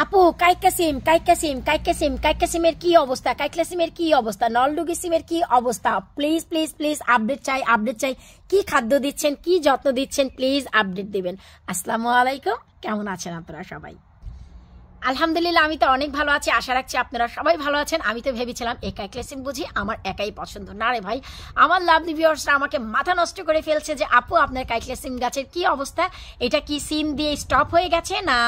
আপু কাইকা সিমের কি অবস্থা, কাইকলা সিমের কি অবস্থা, নলডুগি সিমের কি অবস্থা? প্লিজ প্লিজ প্লিজ আপডেট চাই। কি খাদ্য দিচ্ছেন, কি যত্ন দিচ্ছেন, প্লিজ আপডেট দিবেন। আসসালামু আলাইকুম, কেমন আছেন আপনারা সবাই? আলহামদুলিল্লাহ, আমি তো অনেক ভালো আছি। আশা রাখছি আপনারা সবাই ভালো আছেন। আমি তো ভেবেছিলাম এই কাইকলা সিম বুঝি আমার একাই পছন্দ। না রে ভাই, আমার লাভলি ভিউয়ার্সরা আমাকে মাথা নষ্ট করে ফেলছে যে আপু আপনার কাইকলা সিম গাছের কি অবস্থা, এটা কি সিম দিয়ে স্টপ হয়ে গেছে না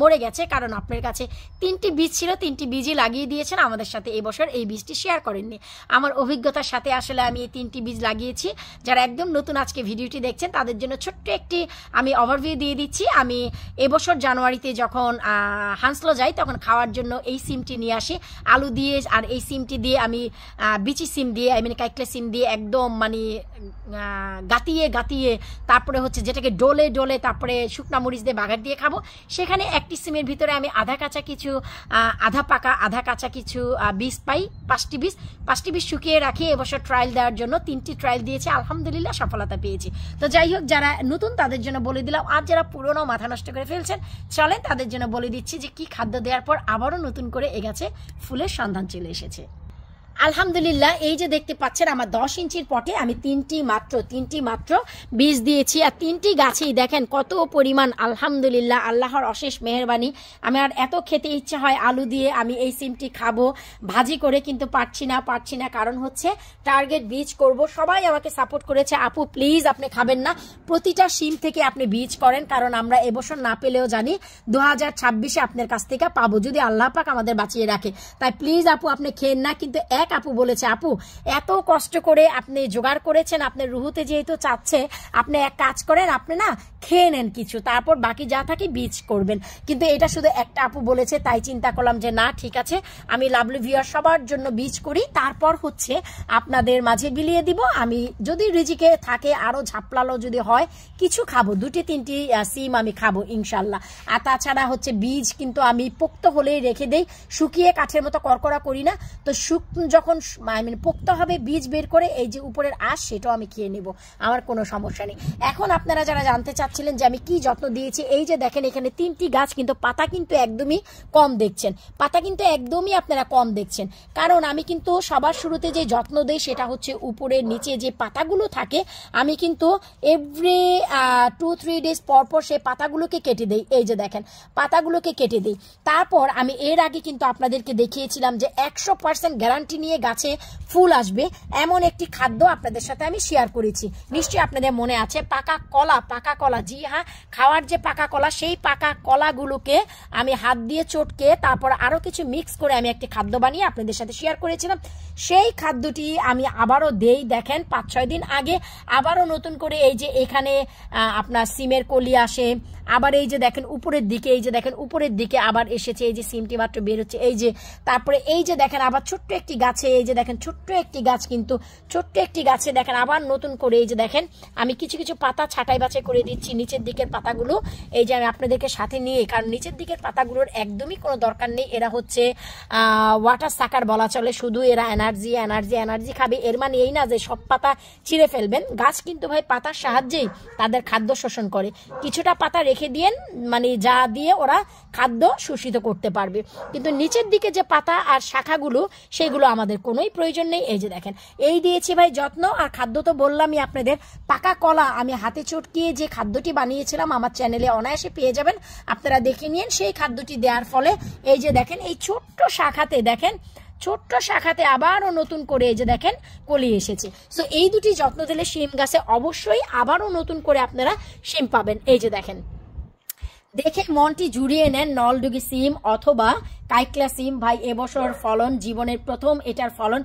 মরে গেছে? কারণ আপনার কাছে 3টি বীজ ছিল, 3টি বীজই লাগিয়ে দিয়েছেন। আমাদের সাথে এবছর এই বীজটি শেয়ার করেননি। আমার অভিজ্ঞতার সাথে আসলে আমি এই 3টি বীজ লাগিয়েছি। যারা একদম নতুন আজকে ভিডিওটি দেখছেন তাদের জন্য ছোট্ট একটি আমি ওভারভিউ দিয়ে দিচ্ছি। আমি এবছর জানুয়ারিতে যখন হাঁসলো যাই তখন খাওয়ার জন্য এই সিমটি নিয়ে আসি আলু দিয়ে, আর এই সিমটি দিয়ে আমি বিচি সিম দিয়ে মানে কাইকলা সিম দিয়ে একদম মানে গাতিয়ে তারপরে হচ্ছে যেটাকে ডোলে তারপরে শুকনা মরিচ দিয়ে বাগার দিয়ে খাবো। সেখানে একটি সিমের ভিতরে আমি আধা পাকা আধা কাঁচা কিছু বীজ পাই, 5টি বীজ শুকিয়ে রাখি এবছর ট্রায়াল দেওয়ার জন্য। 3টি ট্রায়াল দিয়েছি, আলহামদুলিল্লাহ সফলতা পেয়েছি। তো যাই হোক, যারা নতুন তাদের জন্য বলে দিলাম, আর যারা পুরনো মাথা নষ্ট করে ফেলছেন চলেন তাদের জন্য বলে দিচ্ছি যে কি খাদ্য দেওয়ার পর আবারও নতুন করে এ গাছে ফুলের সন্ধান চলে এসেছে। আলহামদুলিল্লাহ, এই যে দেখতে পাচ্ছেন আমার 10 ইঞ্চির পটে আমি 3টি মাত্র বীজ দিয়েছি, আর 3টি গাছেই দেখেন কত পরিমাণ। আলহামদুলিল্লাহ, আল্লাহর অশেষ মেহেরবানি। আমার এত খেতে ইচ্ছা হয় আলু দিয়ে আমি এই সিমটি খাবো ভাজি করে, কিন্তু পারছি না। কারণ হচ্ছে টার্গেট বীজ করব। সবাই আমাকে সাপোর্ট করেছে, আপু প্লিজ আপনি খাবেন না, প্রতিটা সিম থেকে আপনি বীজ করেন, কারণ আমরা এবছর না পেলেও জানি 2026-এ আপনার কাছ থেকে পাবো যদি আল্লাহ পাক আমাদের বাঁচিয়ে রাখে। তাই প্লিজ আপু আপনি খেয়েন না। কিন্তু আপু বলেছে, আপু এত কষ্ট করে আপনি জোগাড় করেছেন, আপনার রুহুতে যেহেতু চাচ্ছে, আপনি এক কাজ করেন, আপনি না খেয়ে নেন কিছু, তারপর বাকি যা থাকে বীজ করবেন। কিন্তু এটা শুধু একটা আপু বলেছে, তাই চিন্তা করলাম যে না ঠিক আছে, আমি লাভলি ভিউয়ার সবার জন্য বীজ করি, তারপর হচ্ছে আপনাদের মাঝে বিলিয়ে দিব। আমি যদি রিজিকে থাকে আরো ঝাপলালো যদি হয় কিছু খাবো, 2-3টি সিম আমি খাবো ইনশাল্লাহ। আর তাছাড়া হচ্ছে বীজ কিন্তু আমি পোক্ত হলেই রেখে দেই, শুকিয়ে কাঠের মতো করকরা করি না। তো যখন পোক্ত হবে বীজ বের করে এই যে উপরের আঁশ সেটাও আমি খেয়ে নেব, আমার কোনো সমস্যা নেই। এখন আপনারা যারা জানতে চাচ্ছিলেন যে আমি কি যত্ন দিয়েছি, এই যে দেখেন এখানে 3টি গাছ, কিন্তু পাতা কিন্তু একদমই কম দেখছেন, আপনারা কম দেখছেন। কারণ আমি কিন্তু সবার শুরুতে যে যত্ন দেই সেটা হচ্ছে উপরের নিচে যে পাতাগুলো থাকে, আমি কিন্তু এভরি 2-3 ডেজ পর সেই পাতাগুলোকে কেটে দেই। এই যে দেখেন পাতাগুলোকে কেটে দিই। তারপর আমি এর আগে কিন্তু আপনাদেরকে দেখিয়েছিলাম যে 100% গ্যারান্টি নিয়ে গাছে ফুল আসবে এমন একটি খাদ্য আপনাদের সাথে আমি শেয়ার করেছি, নিশ্চয়ই আপনাদের মনে আছে। পাকা কলা, জি হ্যাঁ, খাওয়ার যে পাকা কলা, সেই পাকা কলাগুলোকে আমি হাত দিয়ে চটকে তারপর আরো কিছু মিক্স করে আমি একটি খাদ্য বানিয়ে আপনাদের সাথে শেয়ার করেছিলাম। সেই খাদ্যটি আমি আবারও দেই, দেখেন 5-6 দিন আগে আবারও নতুন করে এই যে এখানে আপনার সিমের কলি আসে, আবার এই যে দেখেন উপরের দিকে আবার এসেছে, এই যে সিমটি মাত্র বের হচ্ছে, এই যে তারপরে এই যে দেখেন আবার ছোট্ট একটি গাছে, এই যে দেখেন ছোট্ট একটি গাছে দেখেন আবার নতুন করে এই যে দেখেন আমি কিছু পাতা ছাঁটাই বাছাই করে দিচ্ছি। নিচের দিকের পাতাগুলো এই যে আমি আপনাদেরকে সাথে নিয়ে, কারণ নিচের দিকের পাতাগুলোর একদমই কোনো দরকার নেই, এরা হচ্ছে ওয়াটার সাকার বলা চলে, শুধু এরা এনার্জি খাবে। এর মানে এই না যে সব পাতা ছিঁড়ে ফেলবেন, গাছ কিন্তু ভাই পাতার সাহায্যেই তাদের খাদ্য শোষণ করে। কিছুটা পাতা রেখে দিয়েন, মানে যা দিয়ে ওরা খাদ্য শোষিত করতে পারবে, কিন্তু নিচের দিকে যে পাতা আর শাখাগুলো সেগুলো আমাদের কোনোই প্রয়োজন নেই। এই যে দেখেন এই দিয়েছি ভাই যত্ন। আর খাদ্য তো বললামই আপনাদের, পাকা কলা আমি হাতে চটকিয়ে যে খাদ্যটি বানিয়েছিলাম আমার চ্যানেলে অনায়াসে পেয়ে যাবেন, আপনারা দেখে নিন। সেই খাদ্যটি দেওয়ার ফলে এই যে দেখেন এই ছোট্ট শাখাতে আবারও নতুন করে এই যে দেখেন কলি এসেছে। সো এই দুটি যত্ন দিলে শিম গাছে অবশ্যই আবারও নতুন করে আপনারা শিম পাবেন। এই যে দেখেন, দেখে মনটি জুড়িয়ে নেন নলডুগি সিম অথবা কাইকলা সিম। ভাই এবছর ফলন, জীবনের প্রথম এটার ফলন।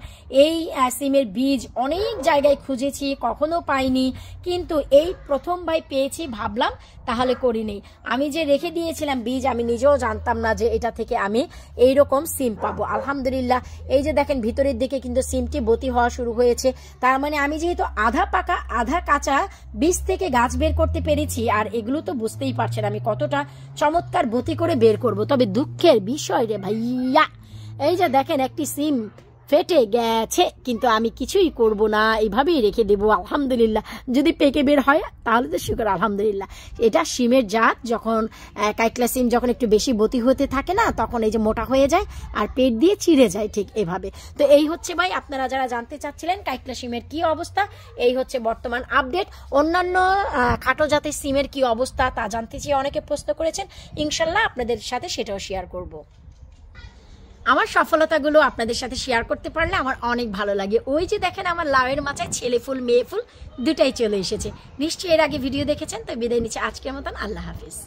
এই সিমের বীজ অনেক জায়গায় খুঁজেছি, কখনো পাইনি, কিন্তু এই প্রথম ভাই পেয়েছি, ভাবলাম তাহলে করি নেই। আমি যে রেখে দিয়েছিলাম বীজ, আমি নিজেও জানতাম না যে এটা থেকে আমি এইরকম সিম পাবো। আলহামদুলিল্লাহ, এই যে দেখেন ভিতরের দিকে কিন্তু সিমটি বতি হওয়া শুরু হয়েছে। তার মানে আমি যেহেতু আধা পাকা আধা কাঁচা বীজ থেকে গাছ বের করতে পেরেছি, আর এগুলো তো বুঝতেই পারছেন আমি কতটা চমৎকার বতি করে বের করব। তবে দুঃখের বিষয় রে ভাইয়া, এই যে দেখেন একটি সিম ফেটে গেছে, কিন্তু আমি কিছুই করব না, এইভাবেই রেখে দেবো। আলহামদুলিল্লাহ, যদি পেকে বের হয় তাহলে তো শুকর আলহামদুলিল্লাহ। এটা শিমের জাত, যখন কাইকলা শিম যখন একটু বেশি বতি হতে থাকে না, তখন এই যে মোটা হয়ে যায় আর পেট দিয়ে চিড়ে যায়, ঠিক এভাবে। তো এই হচ্ছে ভাই, আপনারা যারা জানতে চাচ্ছিলেন কাইকলা শিমের কি অবস্থা, এই হচ্ছে বর্তমান আপডেট। অন্যান্য খাটো জাতের সিমের কি অবস্থা তা জানতে চেয়ে অনেকে প্রশ্ন করেছেন, ইনশাল্লাহ আপনাদের সাথে সেটাও শেয়ার করব। আমার সফলতাগুলো আপনাদের সাথে শেয়ার করতে পারলে আমার অনেক ভালো লাগে। ওই যে দেখেন আমার লাউয়ের মাচায় ছেলে ফুল মেয়ে ফুল দুটাই চলে এসেছে। নিশ্চয়ই এর আগে ভিডিও দেখেছেন। তো বিদায় নিচ্ছে আজকের মতন, আল্লাহ হাফিজ।